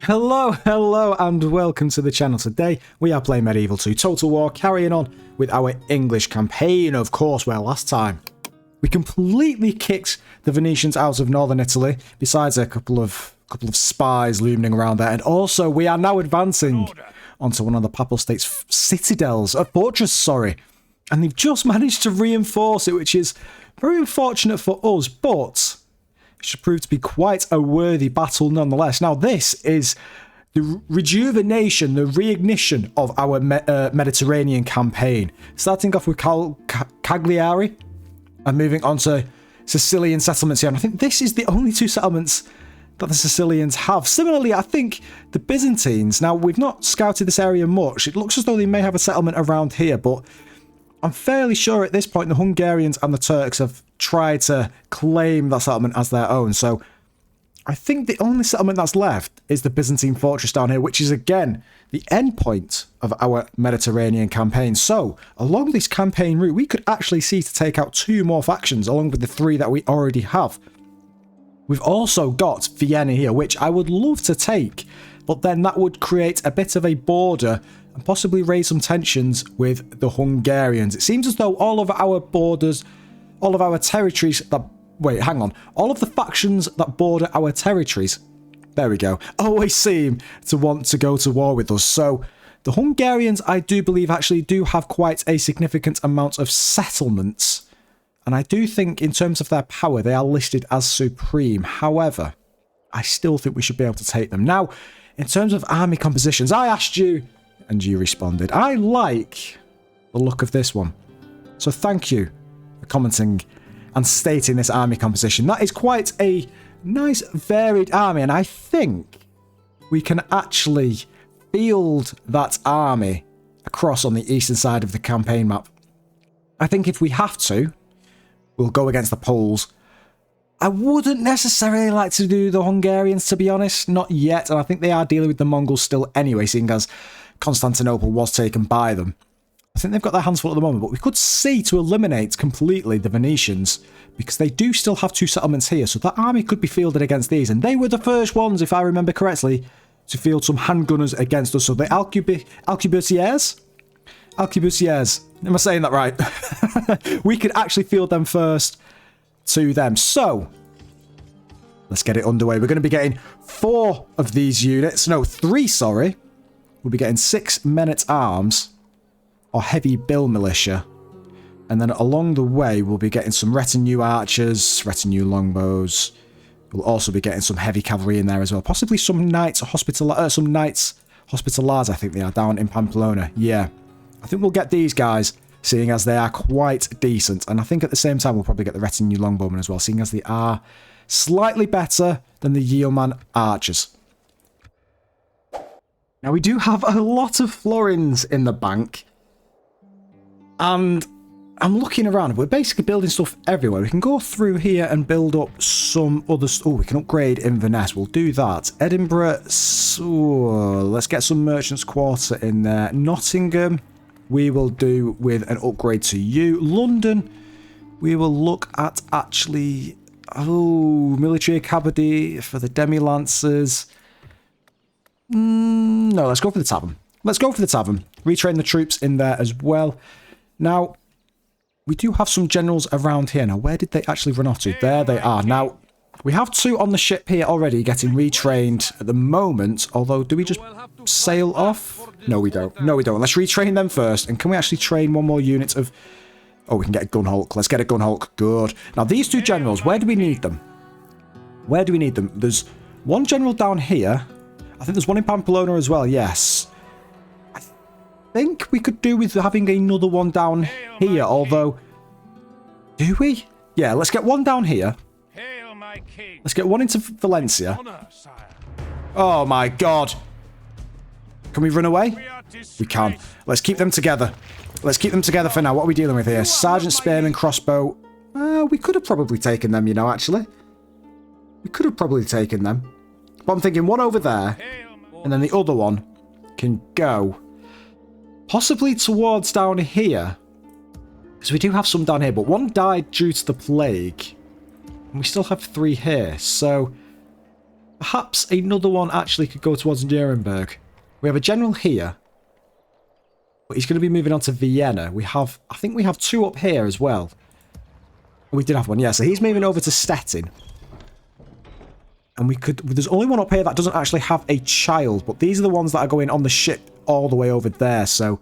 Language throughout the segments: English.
Hello, and welcome to the channel. Today, we are playing Medieval 2 Total War, carrying on with our English campaign, of course, where last time we completely kicked the Venetians out of northern Italy, besides a couple of spies looming around there, and also we are now advancing onto one of the Papal States citadels, a fortress, sorry, and they've just managed to reinforce it, which is very unfortunate for us, but it should prove to be quite a worthy battle nonetheless. Now, this is the rejuvenation, the reignition of our Mediterranean campaign. Starting off with Cagliari and moving on to Sicilian settlements here. And I think this is the only two settlements that the Sicilians have. Similarly, I think the Byzantines, now we've not scouted this area much. It looks as though they may have a settlement around here, but I'm fairly sure at this point the Hungarians and the Turks have tried to claim that settlement as their own. So I think the only settlement that's left is the Byzantine fortress down here, which is again the end point of our Mediterranean campaign. So along this campaign route, we could actually see to take out two more factions along with the three that we already have. We've also got Vienna here, which I would love to take, but then that would create a bit of a border and possibly raise some tensions with the Hungarians. It seems as though all of our borders, all of our territories that... Wait, hang on. All of the factions that border our territories, there we go, always seem to want to go to war with us. So the Hungarians, I do believe, actually do have quite a significant amount of settlements. And I do think in terms of their power, they are listed as supreme. However, I still think we should be able to take them. Now, in terms of army compositions, I asked you, and you responded. I like the look of this one. So thank you for commenting and stating this army composition. That is quite a nice, varied army, and I think we can actually field that army across on the eastern side of the campaign map. I think if we have to, we'll go against the Poles. I wouldn't necessarily like to do the Hungarians, to be honest, not yet, and I think they are dealing with the Mongols still anyway, seeing as Constantinople was taken by them. I think they've got their hands full at the moment, but we could see to eliminate completely the Venetians, because they do still have two settlements here, so that army could be fielded against these, and they were the first ones, if I remember correctly, to field some handgunners against us. So the Arquebusiers, am I saying that right? We could actually field them first to them. So let's get it underway. We're going to be getting 4 of these units, no, 3, sorry. We'll be getting 6 men-at-arms, or heavy bill militia. And then along the way, we'll be getting some retinue archers, retinue longbows. We'll also be getting some heavy cavalry in there as well. Possibly some knights hospitallers, I think they are, down in Pamplona. Yeah, I think we'll get these guys, seeing as they are quite decent. And I think at the same time, we'll probably get the retinue longbowmen as well, seeing as they are slightly better than the yeoman archers. Now, we do have a lot of florins in the bank. And I'm looking around. We're basically building stuff everywhere. We can go through here and build up some other... Oh, we can upgrade Inverness. We'll do that. Edinburgh. So let's get some Merchants' Quarter in there. Nottingham, we will do with an upgrade to you. London, we will look at actually... Oh, Military Academy for the Demi-Lancers. No, let's go for the tavern. Let's go for the tavern. Retrain the troops in there as well. Now, we do have some generals around here. Now, where did they actually run off to? There they are. Now, we have 2 on the ship here already getting retrained at the moment. Although, do we just sail off? No, we don't. No, we don't. Let's retrain them first. And can we actually train one more unit of... Oh, we can get a gun hulk. Let's get a gun hulk. Good. Now, these 2 generals, where do we need them? Where do we need them? There's one general down here. I think there's one in Pamplona as well, yes. I think we could do with having another one down here, although... Do we? Yeah, let's get one down here. Let's get one into Valencia. Oh my god. Can we run away? We can. Let's keep them together. Let's keep them together for now. What are we dealing with here? Sergeant Spearman, crossbow. We could have probably taken them, you know, actually. We could have probably taken them. But I'm thinking one over there, and then the other one can go possibly towards down here. Because we do have some down here, but one died due to the plague. And we still have 3 here, so Perhaps another one actually could go towards Nuremberg. We have a general here. But he's going to be moving on to Vienna. I think we have 2 up here as well. We did have one, yeah. So he's moving over to Stettin. And there's only one up here that doesn't actually have a child. But these are the ones that are going on the ship all the way over there. So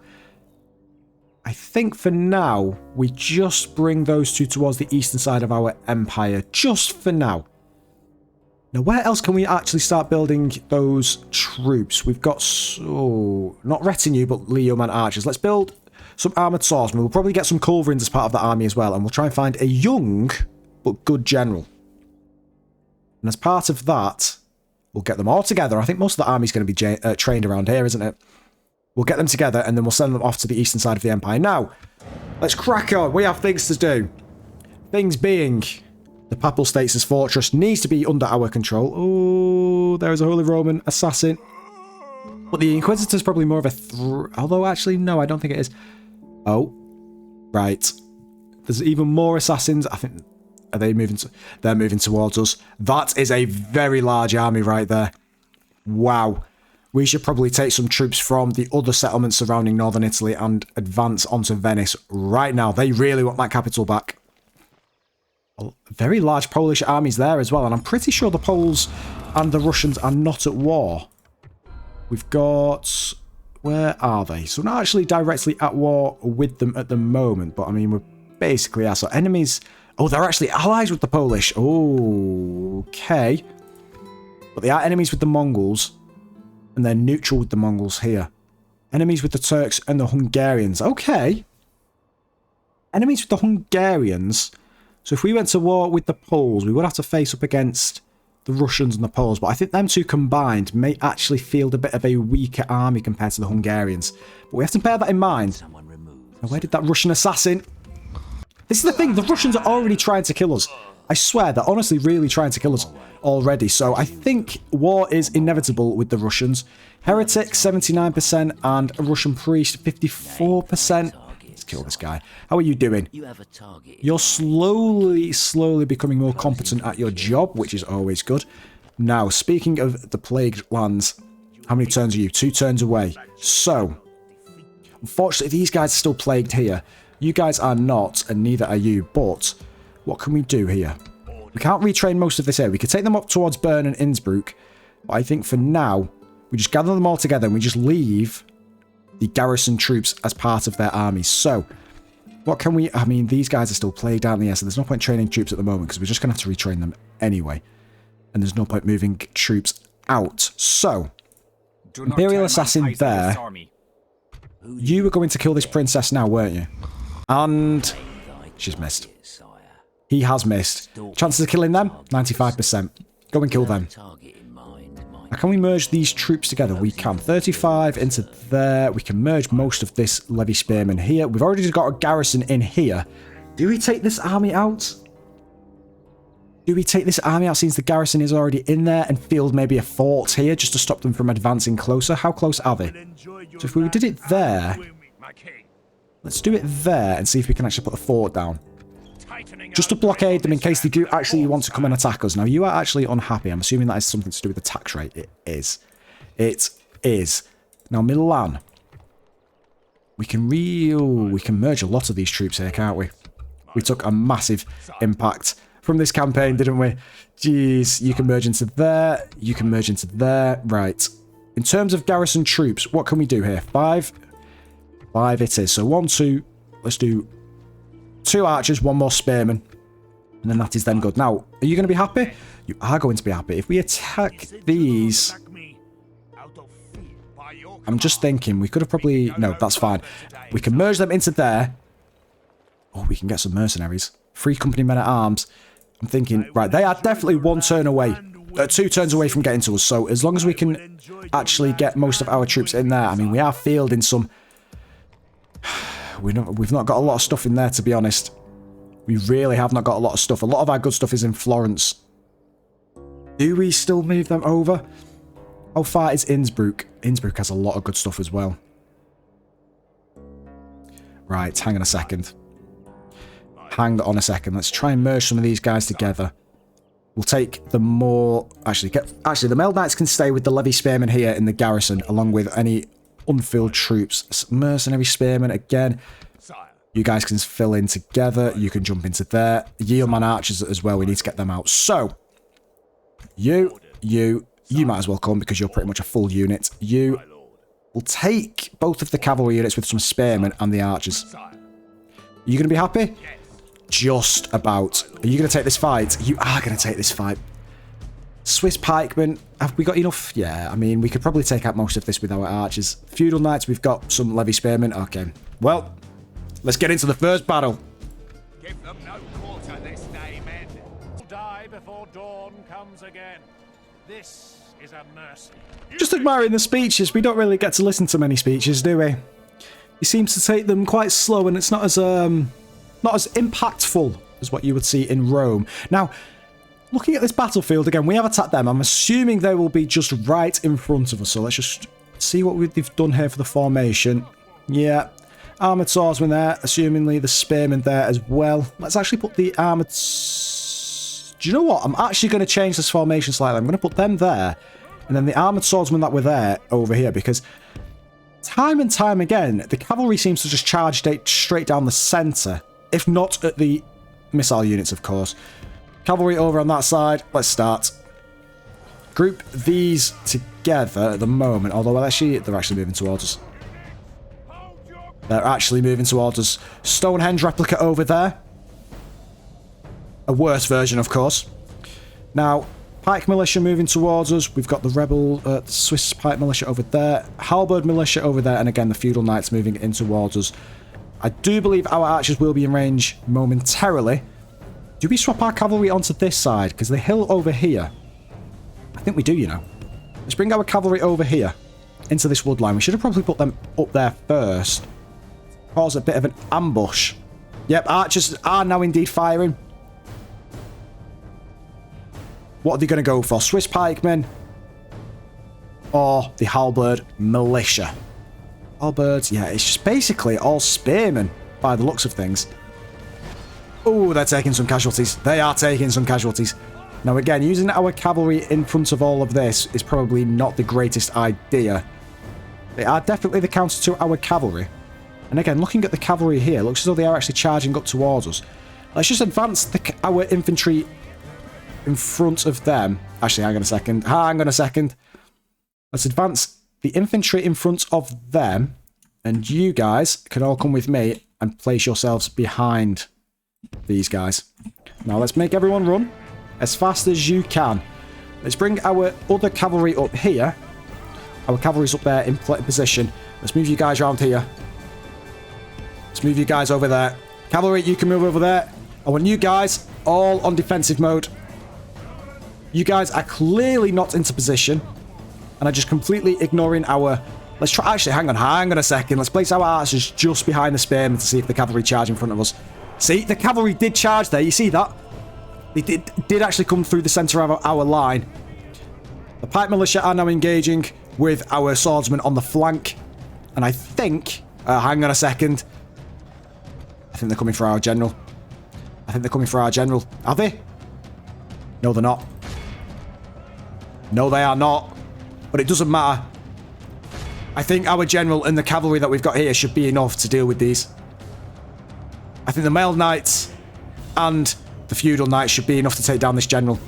I think for now, we just bring those 2 towards the eastern side of our empire. Just for now. Now, where else can we actually start building those troops? We've got, not retinue, but Leoman archers. Let's build some armoured swordsmen. We'll probably get some culverins as part of the army as well. And we'll try and find a young, but good general. And as part of that, we'll get them all together. I think most of the army's going to be trained around here, isn't it? We'll get them together, and then we'll send them off to the eastern side of the empire. Now, let's crack on. We have things to do. Things being... the Papal States' fortress needs to be under our control. Oh, there is a Holy Roman assassin. But the Inquisitor's probably more of a although, actually, no, I don't think it is. Oh, right. There's even more assassins. I think... are they moving? They're moving towards us. That is a very large army right there. Wow. We should probably take some troops from the other settlements surrounding northern Italy and advance onto Venice right now. They really want that capital back. Very large Polish armies there as well, and I'm pretty sure the Poles and the Russians are not at war. We've got... where are they? So we're not actually directly at war with them at the moment, but I mean, we're basically are. So enemies... oh, they're actually allies with the Polish. Oh, okay. But they are enemies with the Mongols, and they're neutral with the Mongols here. Enemies with the Turks and the Hungarians. Okay. Enemies with the Hungarians... so if we went to war with the Poles, we would have to face up against the Russians and the Poles. But I think them 2 combined may actually field a bit of a weaker army compared to the Hungarians. But we have to bear that in mind. Now, where did that Russian assassin... this is the thing, the Russians are already trying to kill us. I swear, they're honestly really trying to kill us already. So I think war is inevitable with the Russians. Heretic, 79%, and a Russian priest, 54%. Let's kill this guy. How are you doing? You're slowly becoming more competent at your job, which is always good. Now, speaking of the plagued lands, how many turns are you? 2 turns away. So, unfortunately, these guys are still plagued here. You guys are not, and neither are you. But, what can we do here? We can't retrain most of this area. We could take them up towards Bern and Innsbruck. But I think for now, we just gather them all together and we just leave the garrison troops as part of their armies. So, what can we... I mean, these guys are still plagued, aren't they? So there's no point training troops at the moment because we're just going to have to retrain them anyway. And there's no point moving troops out. So, Imperial Assassin there. You were going to kill this princess now, weren't you? And she's missed. He has missed. Chances of killing them? 95%. Go and kill them. Now, can we merge these troops together? We can. 35 into there. We can merge most of this levy spearmen here. We've already got a garrison in here. Do we take this army out? Do we take this army out since the garrison is already in there and field maybe a fort here just to stop them from advancing closer? How close are they? So if we did it there... let's do it there and see if we can actually put the fort down. Just to blockade them in case they do actually want to come and attack us. Now, you are actually unhappy. I'm assuming that is something to do with the tax rate. It is. It is. Now, Milan. We can merge a lot of these troops here, can't we? We took a massive impact from this campaign, didn't we? Jeez, you can merge into there. You can merge into there. Right. In terms of garrison troops, what can we do here? 5. 5 it is. So 1, 2. Let's do 2 archers, 1 more spearman. And then that is then good. Now, are you going to be happy? You are going to be happy. If we attack these... I'm just thinking, we could have probably... no, that's fine. We can merge them into there. Oh, we can get some mercenaries. 3 company men-at-arms. I'm thinking, right, they are definitely 1 turn away. 2 turns away from getting to us. So, as long as we can actually get most of our troops in there. I mean, we are fielding some... we've not got a lot of stuff in there, to be honest. We really have not got a lot of stuff. A lot of our good stuff is in Florence. Do we still move them over? How far is Innsbruck? Innsbruck has a lot of good stuff as well. Right, hang on a second. Hang on a second. Let's try and merge some of these guys together. We'll take the more... Actually, the mailed knights can stay with the levy spearmen here in the garrison, along with any unfilled troops. Mercenary spearmen, again. You guys can fill in together. You can jump into there. Yeoman archers as well. We need to get them out. So, you might as well come because you're pretty much a full unit. You will take both of the cavalry units with some spearmen and the archers. Are you going to be happy? Just about. Are you going to take this fight? You are going to take this fight. Swiss pikemen. Have we got enough? Yeah, I mean, we could probably take out most of this with our archers. Feudal knights, we've got some levy spearmen. Okay. Well, let's get into the first battle. Give them no quarter this day, men. Die before dawn comes again. This is a mercy. Just admiring the speeches. We don't really get to listen to many speeches, do we? He seems to take them quite slow, and it's not as impactful as what you would see in Rome. Now, looking at this battlefield again, we have attacked them. I'm assuming they will be just right in front of us. So let's just see what they've done here for the formation. Yeah. Armoured swordsmen there, assumingly the spearmen there as well. Let's actually put the armoured... Do you know what? I'm actually going to change this formation slightly. I'm going to put them there, and then the armoured swordsmen that were there over here, because time and time again, the cavalry seems to just charge straight down the centre, if not at the missile units, of course. Cavalry over on that side. Let's start. Group these together at the moment, although they're actually moving towards us. They're actually moving towards us. Stonehenge replica over there. A worse version, of course. Now, pike militia moving towards us. We've got the rebel, Swiss pike militia over there. Halberd militia over there. And again, the feudal knights moving in towards us. I do believe our archers will be in range momentarily. Do we swap our cavalry onto this side? Because the hill over here... I think we do, you know. Let's bring our cavalry over here. Into this wood line. We should have probably put them up there first. Cause a bit of an ambush. Yep, archers are now indeed firing. What are they going to go for? Swiss pikemen? Or the halberd militia? Halberds, yeah, it's just basically all spearmen by the looks of things. Oh, they're taking some casualties. They are taking some casualties. Now again, using our cavalry in front of all of this is probably not the greatest idea. They are definitely the counter to our cavalry. And again, looking at the cavalry here, it looks as though they are actually charging up towards us. Let's just advance our infantry in front of them. Actually, hang on a second. Let's advance the infantry in front of them. And you guys can all come with me and place yourselves behind these guys. Now, let's make everyone run as fast as you can. Let's bring our other cavalry up here. Our cavalry's up there in position. Let's move you guys around here. Let's move you guys over there. Cavalry, you can move over there. I want you guys all on defensive mode. You guys are clearly not into position and are just completely ignoring our... Let's try... Actually, hang on a second. Let's place our archers just behind the spearmen to see if the cavalry charge in front of us. See, the cavalry did charge there. You see that? They did actually come through the centre of our line. The pike militia are now engaging with our swordsmen on the flank. And I think... hang on a second. I think they're coming for our general. Are they? No, they're not. No, they are not. But it doesn't matter. I think our general and the cavalry that we've got here should be enough to deal with these. I think the mailed knights and the feudal knights should be enough to take down this general.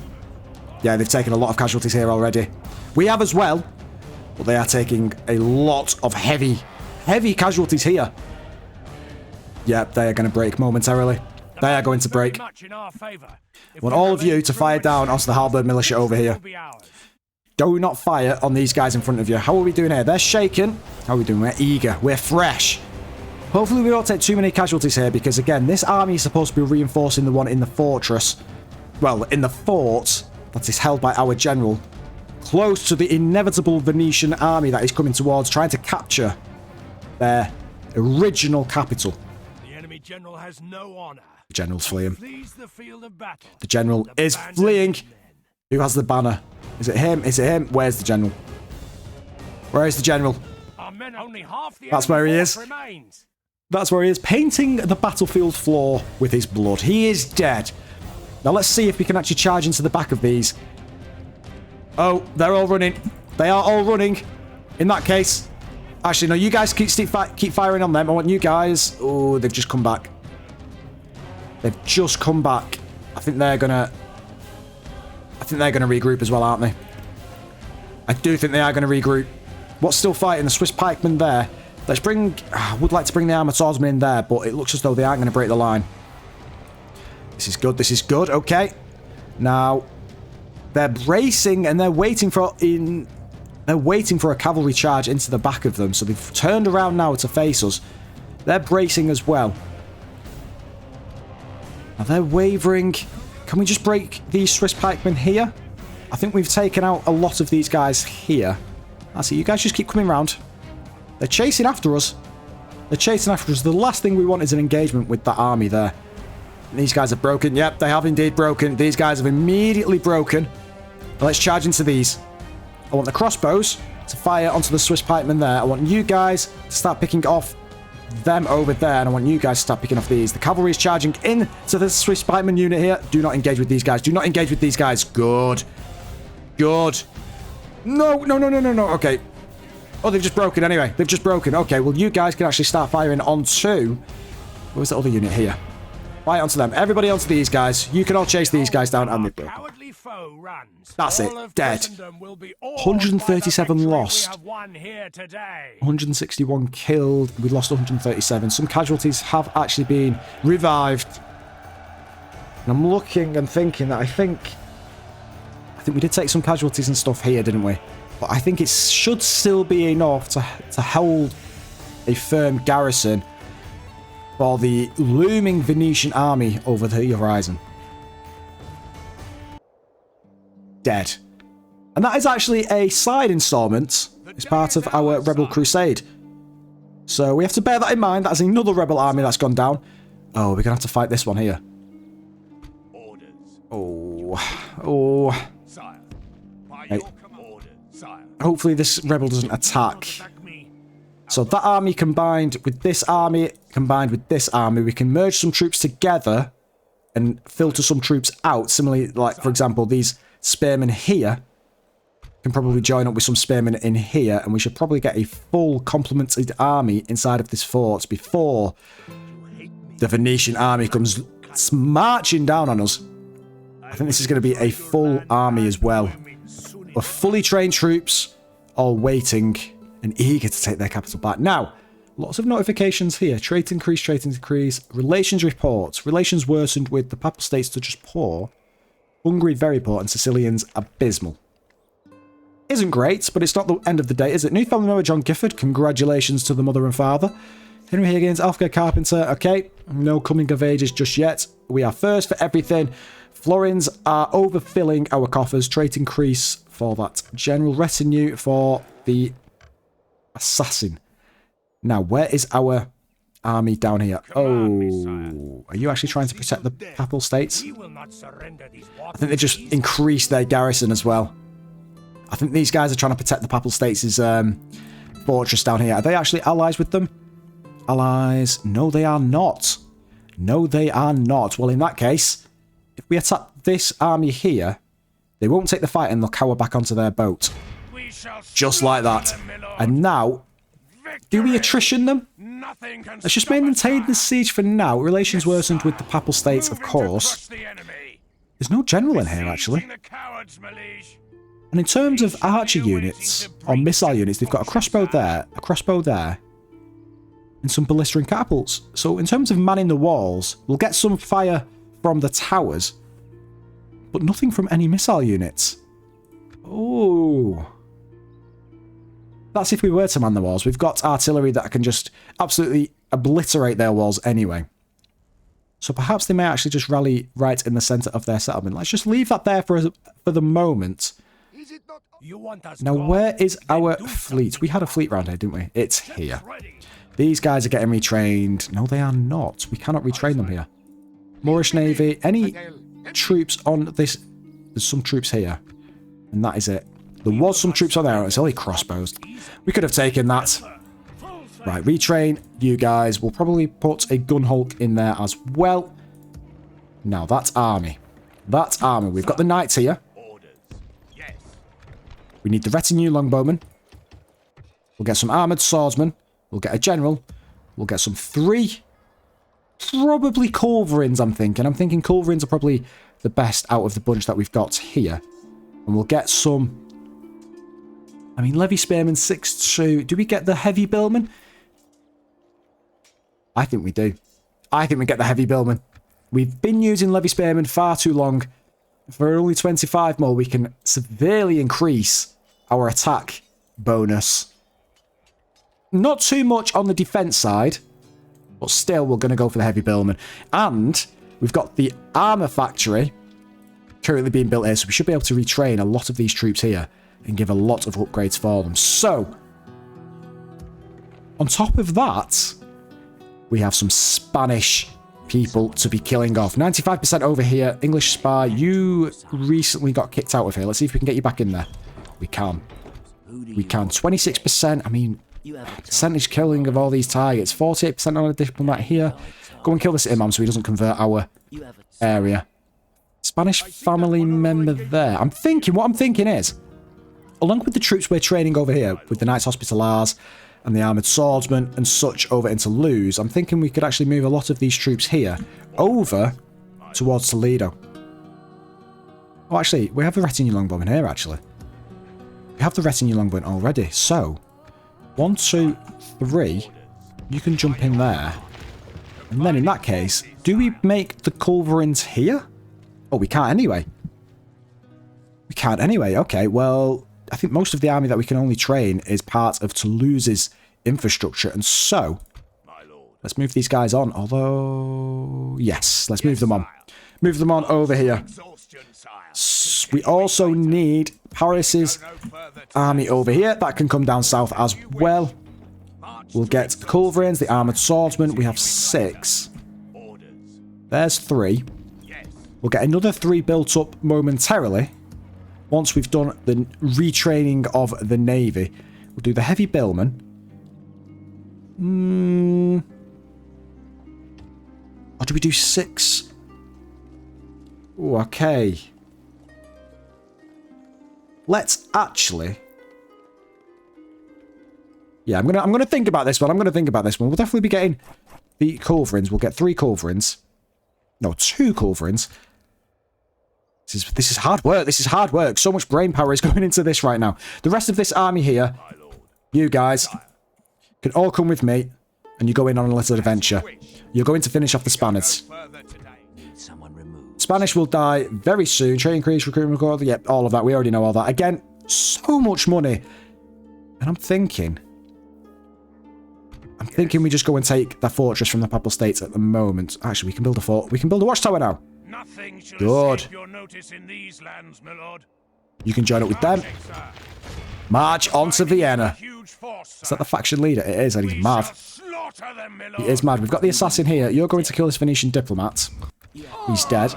Yeah, they've taken a lot of casualties here already. We have as well. But they are taking a lot of heavy casualties here. Yeah, they are going to break momentarily. They are going to break. I want all of you to fire down onto the halberd militia over here. Do not fire on these guys in front of you. How are we doing here? They're shaking. How are we doing? We're eager. We're fresh. Hopefully we don't take too many casualties here because, again, this army is supposed to be reinforcing the one in the fortress. Well, in the fort that is held by our general. Close to the inevitable Venetian army that is coming towards, trying to capture their original capital. The enemy general has no honor. The general's fleeing. The general is fleeing. Who has the banner? Is it him? Is it him? Where's the general? Where is the general? That's where he is. That's where he is, painting the battlefield floor with his blood. He is dead. Now let's see if we can actually charge into the back of these. Oh, they're all running. They are all running. In that case... Actually, no, you guys keep firing on them. I want you guys... Oh, they've just come back. They've just come back. I think they're gonna regroup as well, aren't they? I do think they are gonna regroup. What's still fighting? The Swiss pikemen there. Let's bring... I would like to bring the armoured swordsmen in there, but it looks as though they aren't going to break the line. This is good. This is good. Okay. Now, they're bracing and they're waiting for a cavalry charge into the back of them. So they've turned around now to face us. They're bracing as well. Now they're wavering. Can we just break these Swiss pikemen here? I think we've taken out a lot of these guys here. I see. You guys just keep coming round. They're chasing after us. They're chasing after us. The last thing we want is an engagement with that army there. These guys are broken. Yep, they have indeed broken. These guys have immediately broken. Let's charge into these. I want the crossbows to fire onto the Swiss pikemen there. I want you guys to start picking off them over there. And I want you guys to start picking off these. The cavalry is charging in to the Swiss pikemen unit here. Do not engage with these guys. Do not engage with these guys. Good. Good. No, no, no, no, no, no. Okay. Oh, they've just broken anyway. They've just broken. Okay, well, you guys can actually start firing onto... Where's the other unit here? Fire onto them. Everybody onto these guys. You can all chase these guys down and they've broken. That's it. Dead. 137 lost. 161 killed. We lost 137. Some casualties have actually been revived. And I'm looking and thinking that I think we did take some casualties and stuff here, didn't we? But I think it should still be enough to hold a firm garrison for the looming Venetian army over the horizon. Dead. And that is actually a side installment as part of our Rebel Crusade. So we have to bear that in mind. That's another Rebel army that's gone down. Oh, we're going to have to fight this one here. Oh. Oh. Hey. Hopefully this rebel doesn't attack. So that army combined with this army, we can merge some troops together and filter some troops out. Similarly, like, for example, these spearmen here can probably join up with some spearmen in here, and we should probably get a full complemented army inside of this fort before the Venetian army comes marching down on us. I think this is going to be a full army as well. Of fully trained troops, all waiting and eager to take their capital back. Now, lots of notifications here. Trade increase, trade increase. Relations reports. Relations worsened with the Papal States to just poor. Hungary very poor and Sicilians abysmal. Isn't great, but it's not the end of the day, is it? New family member John Gifford. Congratulations to the mother and father. Henry Higgins, Alfred Carpenter. Okay, no coming of ages just yet. We are first for everything. Florins are overfilling our coffers. Trait increase for that general retinue for the assassin. Now, where is our army down here? Oh, are you actually trying to protect the Papal States? I think they just increased their garrison as well. I think these guys are trying to protect the Papal States' fortress down here. Are they actually allies with them? Allies? No, they are not. No, they are not. Well, in that case, if we attack this army here, they won't take the fight and they'll cower back onto their boat. Just like that. And now, do we attrition them? Let's just maintain the siege for now. Relations worsened with the Papal States, of course. There's no general in here, actually. And in terms of archer units, or missile units, they've got a crossbow there, and some ballistering catapults. So in terms of manning the walls, we'll get some fire from the towers, but nothing from any missile units. Oh. That's if we were to man the walls. We've got artillery that can just absolutely obliterate their walls anyway. So perhaps they may actually just rally right in the centre of their settlement. Let's just leave that there for the moment. Now, where is our fleet? We had a fleet round here, didn't we? It's here. These guys are getting retrained. No, they are not. We cannot retrain them here. Moorish Navy. Any troops on this? There's some troops here. And that is it. There was some troops on there. It's only crossbows. We could have taken that. Right, retrain you guys. We'll probably put a gun hulk in there as well. Now, that's army. that armor. We've got the knights here. Orders. Yes. We need the retinue longbowmen. We'll get some armored swordsmen. We'll get a general. We'll get some 3. Probably culverins, I'm thinking. I'm thinking culverins are probably the best out of the bunch that we've got here. And we'll get some... I mean, levy spearmen 6-2. Do we get the heavy billmen? I think we do. I think we get the heavy billmen. We've been using levy spearmen far too long. For only 25 more, we can severely increase our attack bonus. Not too much on the defense side, but still we're going to go for the heavy billman. And we've got the armor factory currently being built here, so we should be able to retrain a lot of these troops here and give a lot of upgrades for them. So, on top of that, we have some Spanish people to be killing off. 95% over here. English spy, you recently got kicked out of here. Let's see if we can get you back in there. We can. We can. 26%. I mean, percentage killing of all these targets. 48% on a diplomat here. Go and kill this imam so he doesn't convert our area. Spanish family member there. What I'm thinking is, along with the troops we're training over here, with the Knights Hospitalars and the Armoured Swordsmen and such over into Luz, I'm thinking we could actually move a lot of these troops here over towards Toledo. Oh, actually, we have the retinue longbowmen here, actually. We have the retinue longbowmen already, so 1, 2, 3, you can jump in there. And then in that case, do we make the culverins here? Oh, we can't anyway. We can't anyway. Okay, well, I think most of the army that we can only train is part of Toulouse's infrastructure. And so, let's move these guys on. Although, yes, let's move them on. Move them on over here. We also need Paris's army over here. That can come down south as well. We'll get the culverins, the armoured swordsmen. We have 6. There's 3. We'll get another 3 built up momentarily. Once we've done the retraining of the navy. We'll do the heavy billmen. Or do we do 6? Ooh, okay. Let's actually... Yeah, I'm gonna think about this one. We'll definitely be getting the culverins. We'll get 3 culverins. No, 2 culverins. This is hard work. This is hard work. So much brain power is going into this right now. The rest of this army here, you guys, can all come with me, and you go in on a little adventure. You're going to finish off the Spaniards. Spanish will die very soon. Trade increase, recruitment record. Yep, all of that. We already know all that. Again, so much money. And I'm thinking we just go and take the fortress from the Papal States at the moment. Actually, we can build a fort. We can build a watchtower now. Good. Your notice in these lands, my lord. You can join up with them. March on to Vienna. Is that the faction leader? It is, and he's mad. He is mad. We've got the assassin here. You're going to kill this Venetian diplomat. He's dead.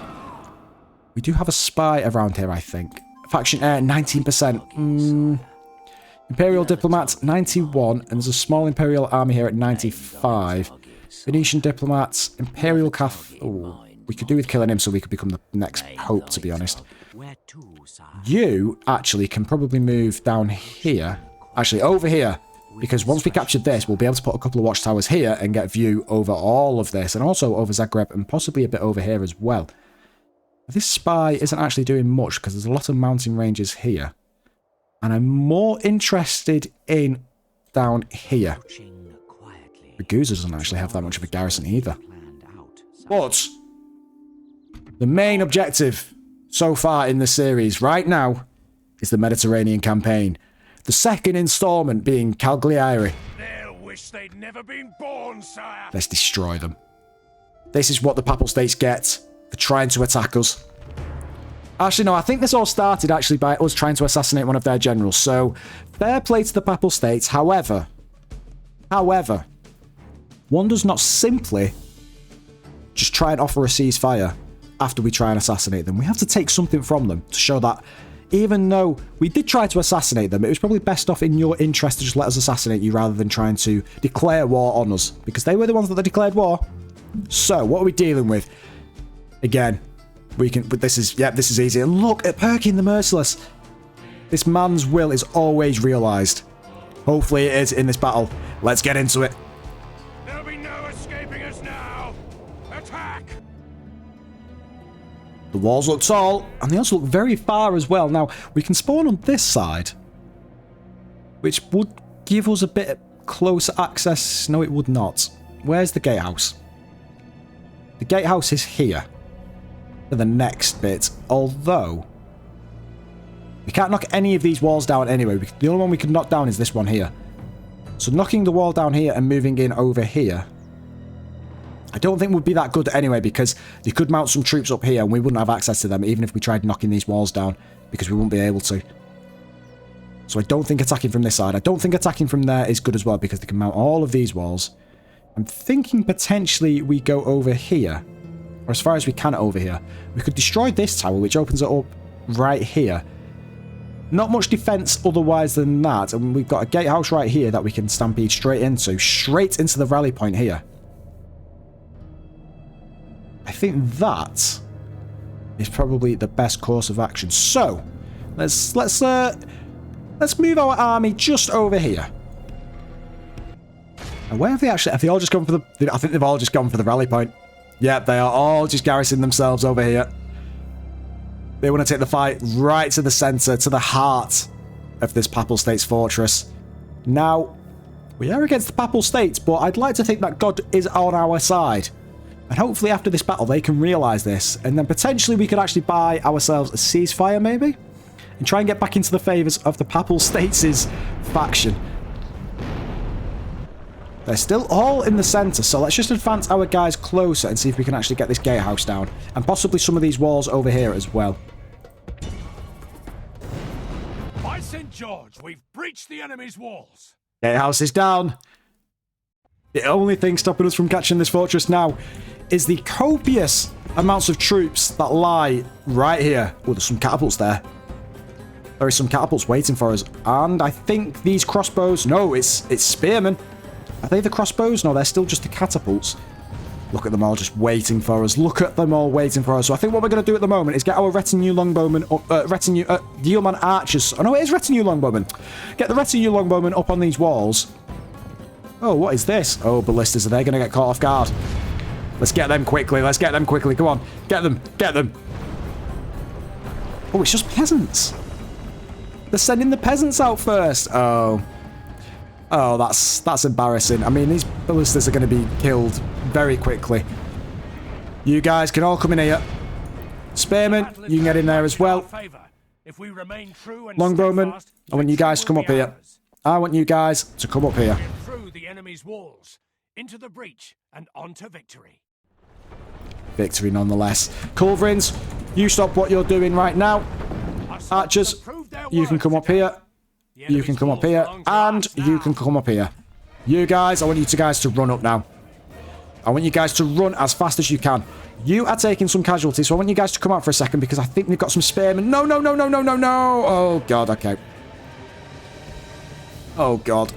We do have a spy around here, I think. Faction heir, 19%. Imperial diplomat, 91. And there's a small Imperial army here at 95. Venetian diplomats, Imperial Cath... Oh, we could do with killing him so we could become the next Pope, to be honest. You actually can probably move down here. Actually, over here. Because once we captured this, we'll be able to put a couple of watchtowers here and get view over all of this. And also over Zagreb and possibly a bit over here as well. This spy isn't actually doing much because there's a lot of mountain ranges here. And I'm more interested in down here. Ragusa doesn't actually have that much of a garrison either. But the main objective so far in the series right now is the Mediterranean campaign. The second installment being Cagliari. They'll wish they'd never been born, sire. Let's destroy them. This is what the Papal States get for trying to attack us. Actually, no, I think this all started actually by us trying to assassinate one of their generals. So, fair play to the Papal States. However, one does not simply just try and offer a ceasefire after we try and assassinate them. We have to take something from them to show that even though we did try to assassinate them, it was probably best off in your interest to just let us assassinate you rather than trying to declare war on us. Because they were the ones that declared war. So, what are we dealing with? Again, We can, but this is, yeah, this is easy. And look at Perkin the Merciless. This man's will is always realized. Hopefully it is in this battle. Let's get into it. There'll be no escaping us now. Attack! The walls look tall, and they also look very far as well. Now, we can spawn on this side, which would give us a bit closer access. No, it would not. Where's the gatehouse? The gatehouse is here. For the next bit, although we can't knock any of these walls down anyway. The only one we can knock down is this one here. So knocking the wall down here and moving in over here, I don't think would be that good anyway, because they could mount some troops up here and we wouldn't have access to them even if we tried knocking these walls down, because we wouldn't be able to. So I don't think attacking from this side. I don't think attacking from there is good as well, because they can mount all of these walls. I'm thinking potentially we go over here, or as far as we can over here. We could destroy this tower, which opens it up right here. Not much defense otherwise than that, and we've got a gatehouse right here that we can stampede straight into the rally point here. I think that is probably the best course of action. So let's move our army just over here. And where have they actually? Have they all just gone for the? I think they've all just gone for the rally point. Yeah, they are all just garrisoning themselves over here. They want to take the fight right to the center, to the heart of this Papal States fortress. Now, we are against the Papal States, but I'd like to think that God is on our side. And hopefully after this battle, they can realize this. And then potentially we could actually buy ourselves a ceasefire, maybe? And try and get back into the favors of the Papal States' faction. They're still all in the center, so let's just advance our guys closer and see if we can actually get this gatehouse down. And possibly some of these walls over here as well. By St. George, we've breached the enemy's walls. Gatehouse is down. The only thing stopping us from catching this fortress now is the copious amounts of troops that lie right here. Oh, there's some catapults there. There is some catapults waiting for us. And I think these crossbows... No, it's spearmen. Are they the crossbows? No, they're still just the catapults. Look at them all just waiting for us. Look at them all waiting for us. So I think what we're going to do at the moment is get our retinue longbowmen... Yeoman archers... Oh, no, it is retinue longbowmen. Get the retinue longbowmen up on these walls. Oh, what is this? Oh, ballistas. Are they going to get caught off guard? Let's get them quickly. Let's get them quickly. Come on. Get them. Get them. Oh, it's just peasants. They're sending the peasants out first. Oh. Oh, that's embarrassing. I mean, these ballistas are going to be killed very quickly. You guys can all come in here. Spearmen, you can get in there as well. Longbowmen, I want you guys to come up here. I want you guys to come up here. Through the enemy's walls, into the breach, and onto victory. Victory nonetheless. Culverins, you stop what you're doing right now. Archers, you can come up here. You can come up here. And you can come up here. You guys, I want you guys to run up now. I want you guys to run as fast as you can. You are taking some casualties, so I want you guys to come out for a second because I think they've got some spearmen. No, no, no, no, no, no, no. Oh, God, okay. Oh, God.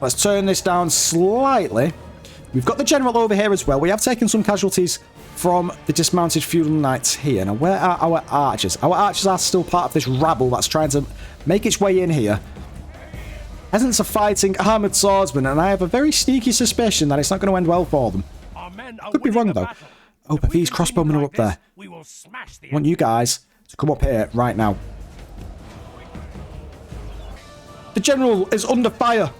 Let's turn this down slightly. We've got the general over here as well. We have taken some casualties from the dismounted feudal knights here. Now, where are our archers? Our archers are still part of this rabble that's trying to make its way in here. Peasants are fighting armoured swordsmen, and I have a very sneaky suspicion that it's not going to end well for them. Could be wrong, though. Oh, but these crossbowmen are up there. I want you guys to come up here right now. The general is under fire.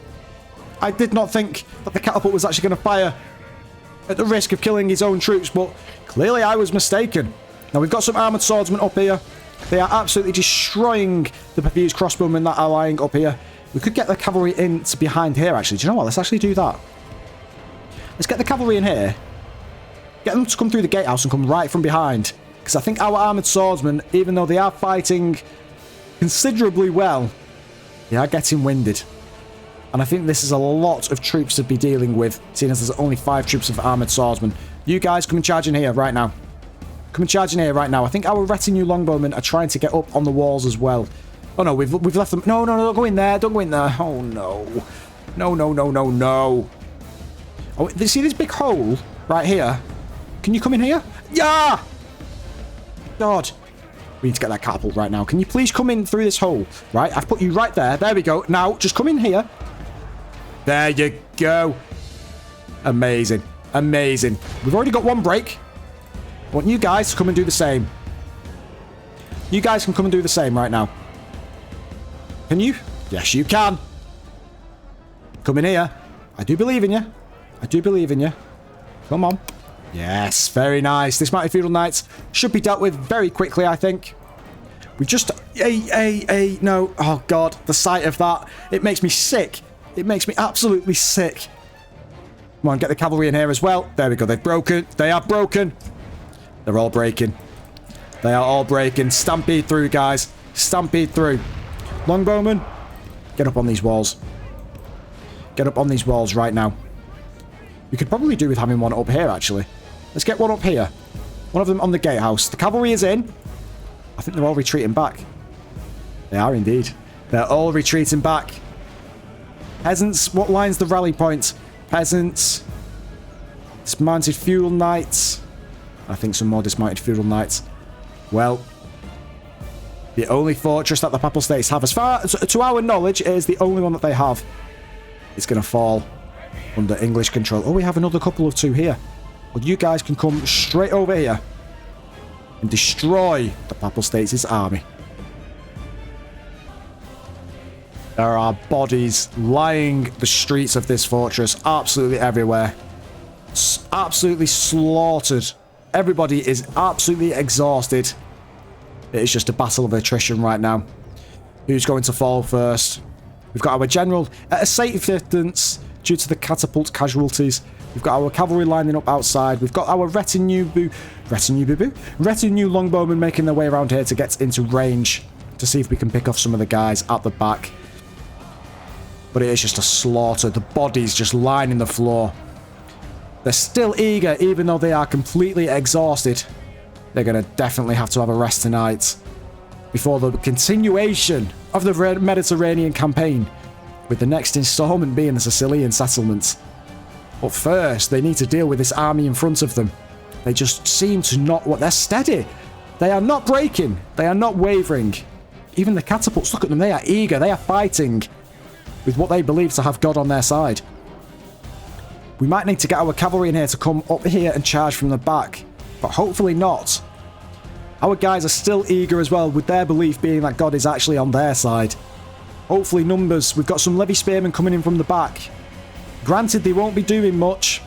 I did not think that the catapult was actually going to fire at the risk of killing his own troops, but clearly I was mistaken. Now, we've got some armoured swordsmen up here. They are absolutely destroying the perfused crossbowmen that are lying up here. We could get the cavalry in to behind here, actually. Do you know what? Let's actually do that. Let's get the cavalry in here. Get them to come through the gatehouse and come right from behind. Because I think our armoured swordsmen, even though they are fighting considerably well, they are getting winded. And I think this is a lot of troops to be dealing with, seeing as there's only 5 troops of armoured swordsmen. You guys come and charge in here right now. Come and charge in here right now. I think our retinue longbowmen are trying to get up on the walls as well. Oh, no, we've left them. No, no, no, don't go in there. Don't go in there. Oh, no. No, no, no, no, no. Oh, see this big hole right here? Can you come in here? Yeah! God. We need to get that catapult right now. Can you please come in through this hole? Right, I've put you right there. There we go. Now, just come in here. There you go. Amazing. Amazing. We've already got one break. I want you guys to come and do the same. You guys can come and do the same right now. Can you? Yes, you can. Come in here. I do believe in you. I do believe in you. Come on. Yes, very nice. Dismounted feudal knights should be dealt with very quickly, I think. We just... no. Oh, God. The sight of that. It makes me sick. It makes me absolutely sick. Come on, get the cavalry in here as well. There we go. They've broken. They are broken. They're all breaking. They are all breaking. Stampede through, guys. Stampede through. Longbowmen, get up on these walls. Get up on these walls right now. We could probably do with having one up here, actually. Let's get one up here. One of them on the gatehouse. The cavalry is in. I think they're all retreating back. They are indeed. They're all retreating back. Peasants, what line's the rally point? Peasants. Dismounted feudal knights. I think some more dismounted feudal knights. Well, the only fortress that the Papal States have, as far as to our knowledge, it is the only one that they have. It's going to fall under English control. Oh, we have another couple of two here. Well, you guys can come straight over here and destroy the Papal States' army. There are bodies lying the streets of this fortress absolutely everywhere. It's absolutely slaughtered. Everybody is absolutely exhausted. It is just a battle of attrition right now. Who's going to fall first? We've got our general at a safe distance due to the catapult casualties. We've got our cavalry lining up outside. We've got our retinue longbowmen making their way around here to get into range to see if we can pick off some of the guys at the back. But it is just a slaughter. The bodies just lining the floor. They're still eager, even though they are completely exhausted. They're going to definitely have to have a rest tonight before the continuation of the Mediterranean campaign, with the next installment being the Sicilian settlements. But first, they need to deal with this army in front of them. They just seem to not... They're steady. They are not breaking. They are not wavering. Even the catapults, look at them. They are eager. They are fighting with what they believe to have God on their side. We might need to get our cavalry in here to come up here and charge from the back, but hopefully not. Our guys are still eager as well, with their belief being that God is actually on their side. Hopefully numbers. We've got some levy spearmen coming in from the back. Granted, they won't be doing much,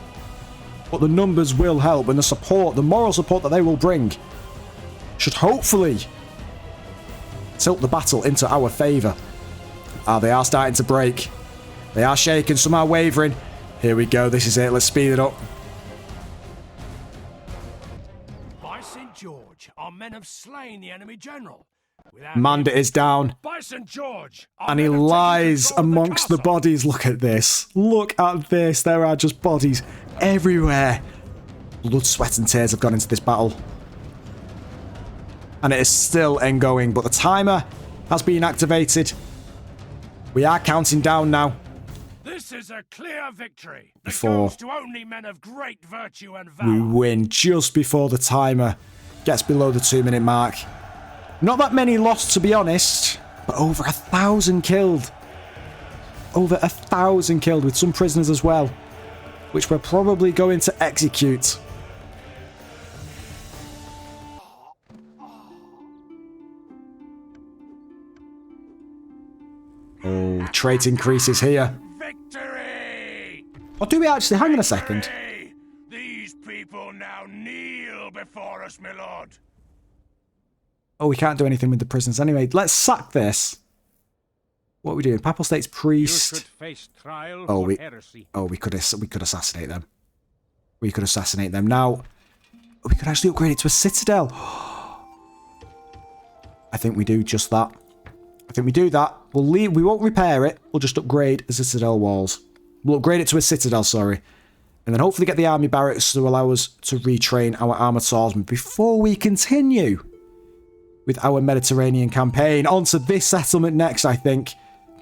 but the numbers will help, and the support, the moral support that they will bring, should hopefully tilt the battle into our favour. They are starting to break. They are shaking, some are wavering. Here we go, this is it, let's speed it up. By St. George, our men have slain the enemy general. Manda is down. By St. George, And he lies amongst the bodies. Look at this. Look at this. There are just bodies everywhere. Blood, sweat and tears have gone into this battle. And it is still ongoing, but the timer has been activated. We are counting down now. This is a clear victory that Before goes to only men of great virtue and we valor. win, just before the timer gets below the 2-minute mark. Not that many lost, to be honest, but over 1,000 killed. Over 1,000 killed, with some prisoners as well, which we're probably going to execute. Oh, trait increases here. Victory! Or do we actually? Hang on a second. Victory! These people now kneel before us, my lord. Oh, we can't do anything with the prisoners. Anyway, let's sack this. What are we doing? Papal States priest. You should face trial Oh, for we heresy. we could assassinate them. We could assassinate them. Now, we could actually upgrade it to a citadel. I think we do just that. I think we do that. We'll leave. We won't repair it. We'll just upgrade the citadel walls. We'll upgrade it to a citadel, sorry. And then hopefully get the army barracks to allow us to retrain our armoured swordsmen before we continue with our Mediterranean campaign. On to this settlement next, I think.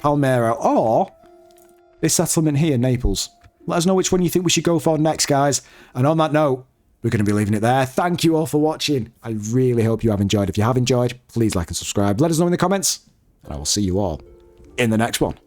Palmero. Or this settlement here, Naples. Let us know which one you think we should go for next, guys. And on that note, we're going to be leaving it there. Thank you all for watching. I really hope you have enjoyed. If you have enjoyed, please like and subscribe. Let us know in the comments, and I will see you all in the next one.